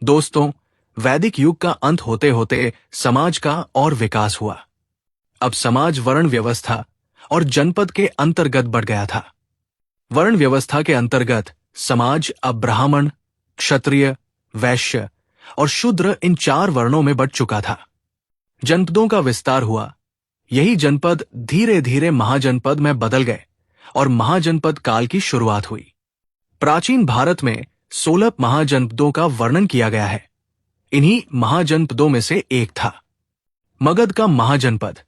दोस्तों, वैदिक युग का अंत होते होते समाज का और विकास हुआ। अब समाज वर्ण व्यवस्था और जनपद के अंतर्गत बढ़ गया था। वर्ण व्यवस्था के अंतर्गत समाज अब ब्राह्मण, क्षत्रिय, वैश्य और शूद्र इन 4 वर्णों में बंट चुका था। जनपदों का विस्तार हुआ। यही जनपद धीरे धीरे महाजनपद में बदल गए और महाजनपद काल की शुरुआत हुई। प्राचीन भारत में 16 महाजनपदों का वर्णन किया गया है। इन्हीं महाजनपदों में से एक था मगध का महाजनपद,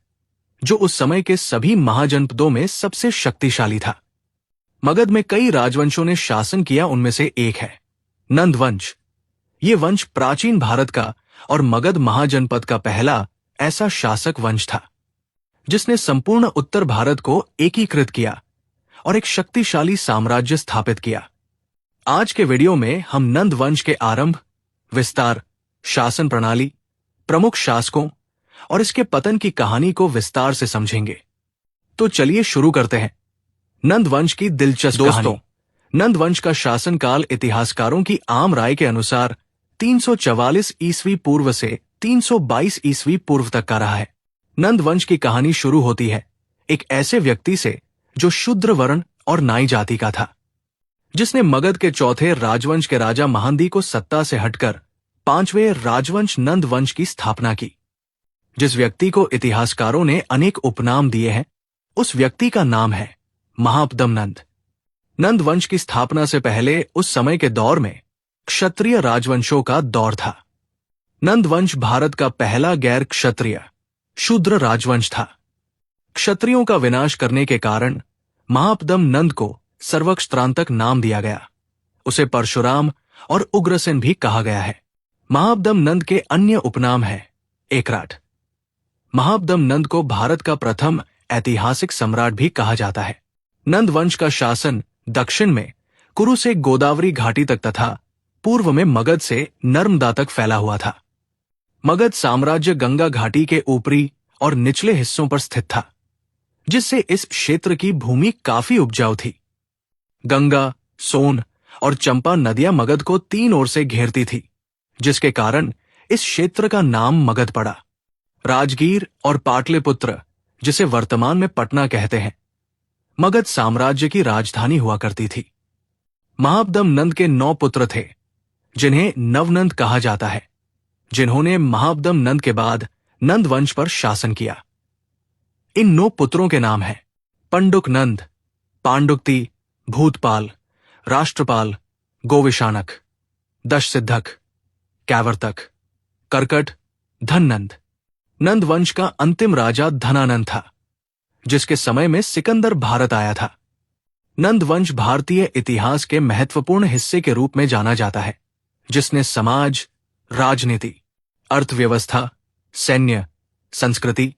जो उस समय के सभी महाजनपदों में सबसे शक्तिशाली था। मगध में कई राजवंशों ने शासन किया, उनमें से एक है नंद वंश। ये वंश प्राचीन भारत का और मगध महाजनपद का पहला ऐसा शासक वंश था जिसने संपूर्ण उत्तर भारत को एकीकृत किया और एक शक्तिशाली साम्राज्य स्थापित किया। आज के वीडियो में हम नंद वंश के आरंभ, विस्तार, शासन प्रणाली, प्रमुख शासकों और इसके पतन की कहानी को विस्तार से समझेंगे। तो चलिए शुरू करते हैं। नंद वंश की दिलचस्प कहानी। नंद वंश का शासनकाल इतिहासकारों की आम राय के अनुसार 344 ईस्वी पूर्व से 322 ईस्वी पूर्व तक का रहा है। नंद वंश की कहानी शुरू होती है एक ऐसे व्यक्ति से जो शूद्र वर्ण और नाई जाति का था, जिसने मगध के चौथे राजवंश के राजा महांदी को सत्ता से हटकर 5वें राजवंश नंद वंश की स्थापना की। जिस व्यक्ति को इतिहासकारों ने अनेक उपनाम दिए हैं, उस व्यक्ति का नाम है महापद्म नंद। नंद वंश की स्थापना से पहले उस समय के दौर में क्षत्रिय राजवंशों का दौर था। नंद वंश भारत का पहला गैर क्षत्रिय शूद्र राजवंश था। क्षत्रियों का विनाश करने के कारण महापद्म नंद को सर्वक्षत्रांतक नाम दिया गया। उसे परशुराम और उग्रसेन भी कहा गया है। महापद्म नंद के अन्य उपनाम है एकराट। महापद्म नंद को भारत का प्रथम ऐतिहासिक सम्राट भी कहा जाता है। नंद वंश का शासन दक्षिण में कुरु से गोदावरी घाटी तक तथा पूर्व में मगध से नर्मदा तक फैला हुआ था। मगध साम्राज्य गंगा घाटी के ऊपरी और निचले हिस्सों पर स्थित था, जिससे इस क्षेत्र की भूमि काफी उपजाऊ थी। गंगा, सोन और चंपा नदियां मगध को 3 ओर से घेरती थी, जिसके कारण इस क्षेत्र का नाम मगध पड़ा। राजगीर और पाटलिपुत्र, जिसे वर्तमान में पटना कहते हैं, मगध साम्राज्य की राजधानी हुआ करती थी। महापद्म नंद के 9 पुत्र थे, जिन्हें नवनंद कहा जाता है, जिन्होंने महापद्म नंद के बाद नंद वंश पर शासन किया। इन 9 पुत्रों के नाम हैं पंडुक नंद, पांडुक्ति, भूतपाल, राष्ट्रपाल, गोविशानक, दशसिद्धक, कैवर्तक, कर्कट, धननंद। नंद वंश का अंतिम राजा धनानंद था, जिसके समय में सिकंदर भारत आया था। नंद वंश भारतीय इतिहास के महत्वपूर्ण हिस्से के रूप में जाना जाता है, जिसने समाज, राजनीति, अर्थव्यवस्था, सैन्य, संस्कृति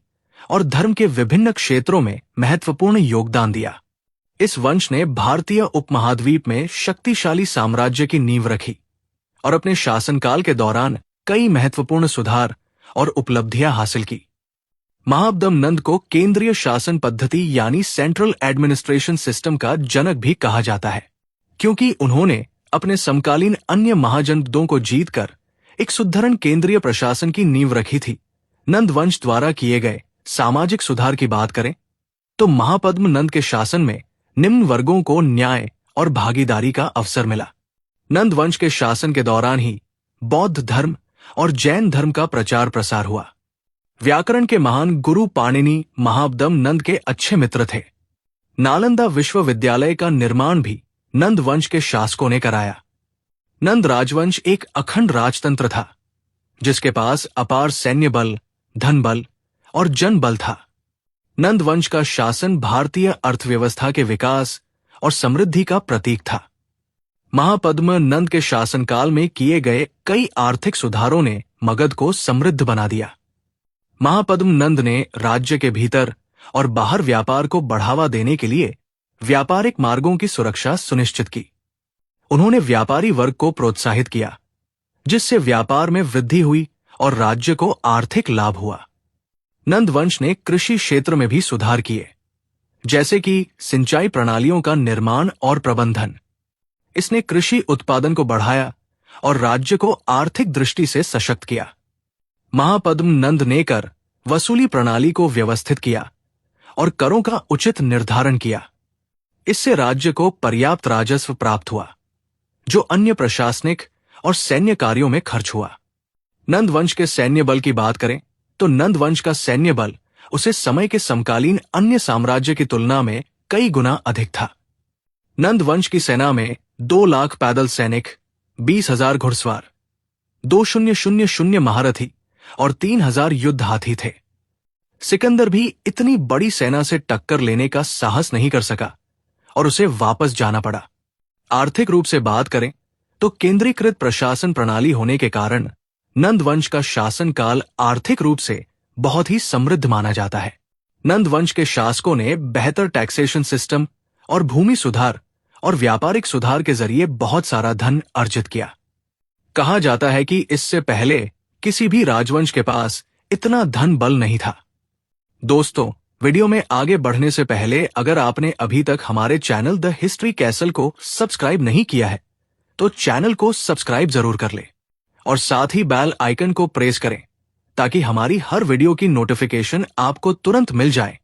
और धर्म के विभिन्न क्षेत्रों में महत्वपूर्ण योगदान दिया। इस वंश ने भारतीय उपमहाद्वीप में शक्तिशाली साम्राज्य की नींव रखी और अपने शासनकाल के दौरान कई महत्वपूर्ण सुधार और उपलब्धियां हासिल की। महापद्म नंद को केंद्रीय शासन पद्धति यानी सेंट्रल एडमिनिस्ट्रेशन सिस्टम का जनक भी कहा जाता है, क्योंकि उन्होंने अपने समकालीन अन्य महाजनपदों को जीतकर एक सुदृढ़ केंद्रीय प्रशासन की नींव रखी थी। नंद वंश द्वारा किए गए सामाजिक सुधार की बात करें तो महापद्म नंद के शासन में निम्न वर्गों को न्याय और भागीदारी का अवसर मिला। नंद वंश के शासन के दौरान ही बौद्ध धर्म और जैन धर्म का प्रचार प्रसार हुआ। व्याकरण के महान गुरु पाणिनि महापद्म नंद के अच्छे मित्र थे। नालंदा विश्वविद्यालय का निर्माण भी नंद वंश के शासकों ने कराया। नंद राजवंश एक अखंड राजतंत्र था, जिसके पास अपार सैन्य बल, धन बल और जन बल था। नंद वंश का शासन भारतीय अर्थव्यवस्था के विकास और समृद्धि का प्रतीक था। महापद्म नंद के शासनकाल में किए गए कई आर्थिक सुधारों ने मगध को समृद्ध बना दिया। महापद्म नंद ने राज्य के भीतर और बाहर व्यापार को बढ़ावा देने के लिए व्यापारिक मार्गों की सुरक्षा सुनिश्चित की। उन्होंने व्यापारी वर्ग को प्रोत्साहित किया, जिससे व्यापार में वृद्धि हुई और राज्य को आर्थिक लाभ हुआ। नंद वंश ने कृषि क्षेत्र में भी सुधार किए, जैसे कि सिंचाई प्रणालियों का निर्माण और प्रबंधन। इसने कृषि उत्पादन को बढ़ाया और राज्य को आर्थिक दृष्टि से सशक्त किया। महापद्म नंद ने कर वसूली प्रणाली को व्यवस्थित किया और करों का उचित निर्धारण किया। इससे राज्य को पर्याप्त राजस्व प्राप्त हुआ, जो अन्य प्रशासनिक और सैन्य कार्यों में खर्च हुआ। नंद वंश के सैन्य बल की बात करें तो नंद वंश का सैन्य बल उसे समय के समकालीन अन्य साम्राज्य की तुलना में कई गुना अधिक था। नंद वंश की सेना में 2 लाख पैदल सैनिक, 20,000 घुड़सवार, 2,000 महारथी और 3,000 युद्ध हाथी थे। सिकंदर भी इतनी बड़ी सेना से टक्कर लेने का साहस नहीं कर सका और उसे वापस जाना पड़ा। आर्थिक रूप से बात करें तो केंद्रीकृत प्रशासन प्रणाली होने के कारण नंद वंश का शासन काल आर्थिक रूप से बहुत ही समृद्ध माना जाता है। नंद वंश के शासकों ने बेहतर टैक्सेशन सिस्टम और भूमि सुधार और व्यापारिक सुधार के जरिए बहुत सारा धन अर्जित किया। कहा जाता है कि इससे पहले किसी भी राजवंश के पास इतना धन बल नहीं था। दोस्तों, वीडियो में आगे बढ़ने से पहले अगर आपने अभी तक हमारे चैनल द हिस्ट्री कैसल को सब्सक्राइब नहीं किया है तो चैनल को सब्सक्राइब जरूर कर ले और साथ ही बेल आइकन को प्रेस करें ताकि हमारी हर वीडियो की नोटिफिकेशन आपको तुरंत मिल जाए।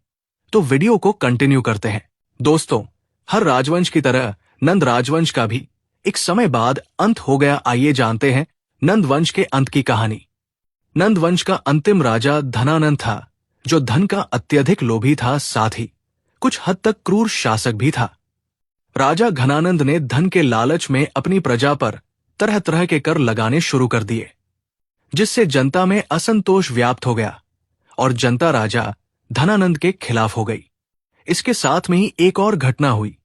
तो वीडियो को कंटिन्यू करते हैं। दोस्तों, हर राजवंश की तरह नंद राजवंश का भी एक समय बाद अंत हो गया। आइए जानते हैं नंद वंश के अंत की कहानी। नंद वंश का अंतिम राजा धनानंद था, जो धन का अत्यधिक लोभी था, साथ ही कुछ हद तक क्रूर शासक भी था। राजा घनानंद ने धन के लालच में अपनी प्रजा पर तरह तरह के कर लगाने शुरू कर दिए, जिससे जनता में असंतोष व्याप्त हो गया और जनता राजा धनानंद के खिलाफ हो गई। इसके साथ में ही एक और घटना हुई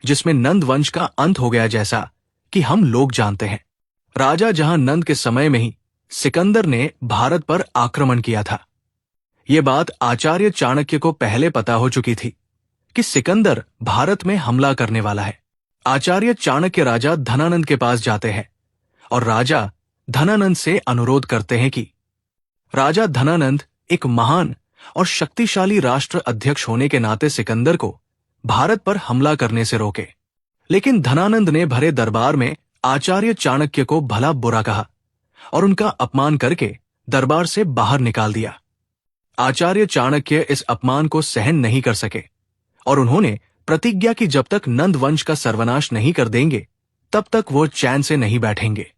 जिसमें नंद वंश का अंत हो गया, जैसा कि हम लोग जानते हैं। राजा जहां नंद के समय में ही सिकंदर ने भारत पर आक्रमण किया था। ये बात आचार्य चाणक्य को पहले पता हो चुकी थी कि सिकंदर भारत में हमला करने वाला है। आचार्य चाणक्य राजा धनानंद के पास जाते हैं और राजा धनानंद से अनुरोध करते हैं कि राजा धनानंद एक महान और शक्तिशाली राष्ट्र अध्यक्ष होने के नाते सिकंदर को भारत पर हमला करने से रोके। लेकिन धनानंद ने भरे दरबार में आचार्य चाणक्य को भला बुरा कहा और उनका अपमान करके दरबार से बाहर निकाल दिया। आचार्य चाणक्य इस अपमान को सहन नहीं कर सके और उन्होंने प्रतिज्ञा की जब तक नंद वंश का सर्वनाश नहीं कर देंगे तब तक वो चैन से नहीं बैठेंगे।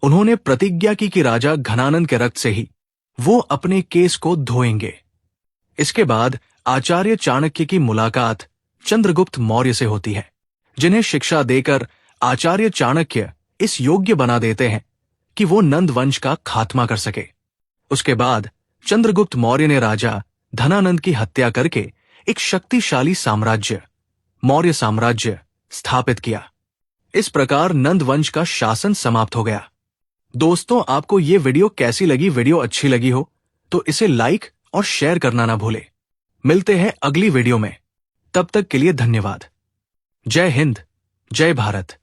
उन्होंने प्रतिज्ञा की कि राजा घनानंद के रक्त से ही वो अपने केस को धोएंगे। इसके बाद आचार्य चाणक्य की मुलाकात चंद्रगुप्त मौर्य से होती है, जिन्हें शिक्षा देकर आचार्य चाणक्य इस योग्य बना देते हैं कि वो नंद वंश का खात्मा कर सके। उसके बाद चंद्रगुप्त मौर्य ने राजा धनानंद की हत्या करके एक शक्तिशाली साम्राज्य, मौर्य साम्राज्य स्थापित किया। इस प्रकार नंद वंश का शासन समाप्त हो गया। दोस्तों, आपको ये वीडियो कैसी लगी? वीडियो अच्छी लगी हो तो इसे लाइक और शेयर करना ना भूले। मिलते हैं अगली वीडियो में, तब तक के लिए धन्यवाद। जय हिंद, जय भारत।